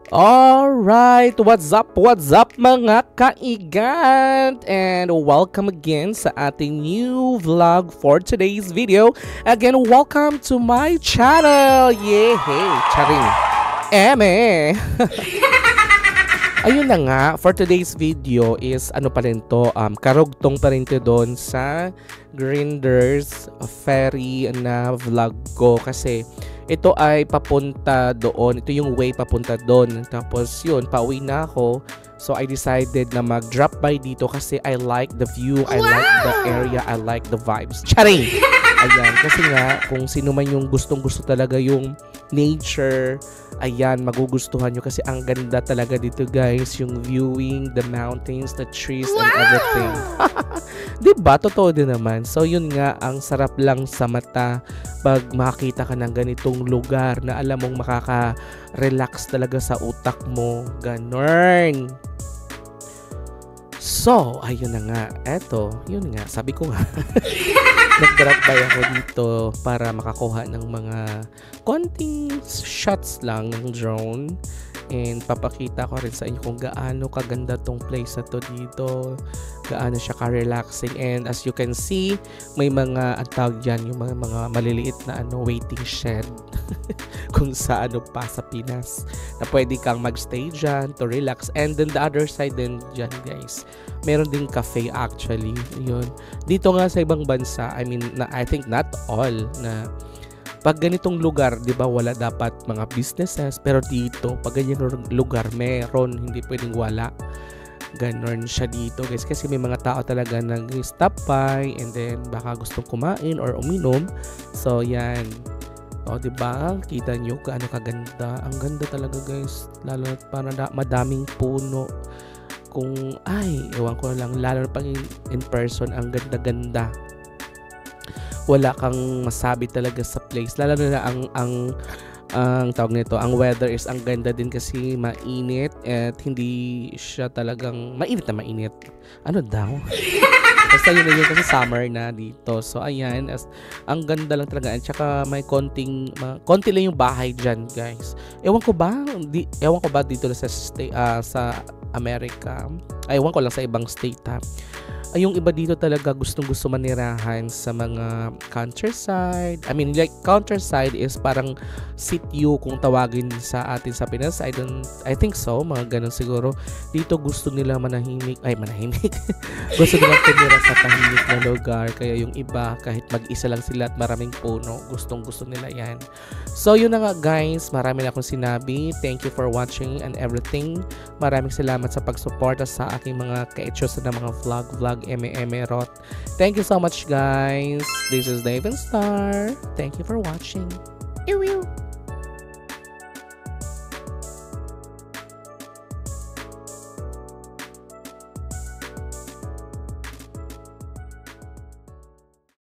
Alright, what's up mga kaigan? And welcome again sa ating new vlog for today's video. Again, welcome to my channel! Yay! Charing! Eme! Ayun na nga, for today's video is ano pa rin to, karugtong pa rin to doon sa Grinders Ferry na vlog ko kasi ito ay papunta doon. Ito yung way papunta doon. Tapos yun, pauwi na ako. So I decided na mag-drop by dito kasi I like the view, I like the area, I like the vibes. Charing! Ayan, kasi nga kung sino man yung gustong-gusto talaga yung nature, ayan, magugustuhan nyo kasi ang ganda talaga dito guys, yung viewing, the mountains, the trees, and everything. Diba? Totoo din naman. So yun nga, ang sarap lang sa mata pag makakita ka ng ganitong lugar na alam mong makaka-relax talaga sa utak mo. Ganon. So, ayun na nga. Eto, yun nga. Sabi ko nga. Nag-drop by ako dito para makakuha ng mga konting shots lang ng drone. And papakita ko rin sa inyo kung gaano kaganda tong place na to dito. Gaano siya ka-relaxing. And as you can see, may mga tawag dyan, yung mga maliliit na waiting shed. Kung sa pa sa Pinas. Na pwede kang magstay dyan to relax. And then the other side din dyan guys. Meron ding cafe actually. Yun. Dito nga sa ibang bansa, I think not all na pag ganitong lugar, 'di ba, wala dapat mga businesses, pero dito pag ganitong lugar meron, hindi pwedeng wala. Ganon siya dito, guys, kasi may mga tao talaga nag-stop by and then baka gustong kumain or uminom. So, yan. O, 'di ba? Kita niyo gaano kaganda. Ang ganda talaga, guys. Lalo na para madaming puno. Kung ewan ko lang, lalo na pag in person, ang ganda-ganda. Wala kang masabi talaga sa place, lalo na ang tawag nito, ang weather is ang ganda din kasi mainit at hindi siya talagang mainit na mainit. Ano daw? Basta yun na yun kasi summer na dito. So ayan, ang ganda lang talaga. At saka may konti lang yung bahay dyan guys. Ewan ko ba dito sa Amerika. Ewan ko lang sa ibang state ha. Yung iba dito talaga gustong-gusto manirahan sa mga countryside. Like countryside is parang sitio kung tawagin sa atin sa Pinas. I think so, mga ganun siguro. Dito gusto nila manahimik. Gusto nila tumira sa tahimik na lugar. Kaya yung iba, kahit mag-isa lang sila at maraming puno, gustong-gusto nila yan. So yun na nga guys, marami na akong sinabi. Thank you for watching and everything. Maraming salamat sa pagsuporta sa aking mga ka-etchos na mga vlog Eme Rot. Thank you so much guys. This is Dave and Star. Thank you for watching. Ew.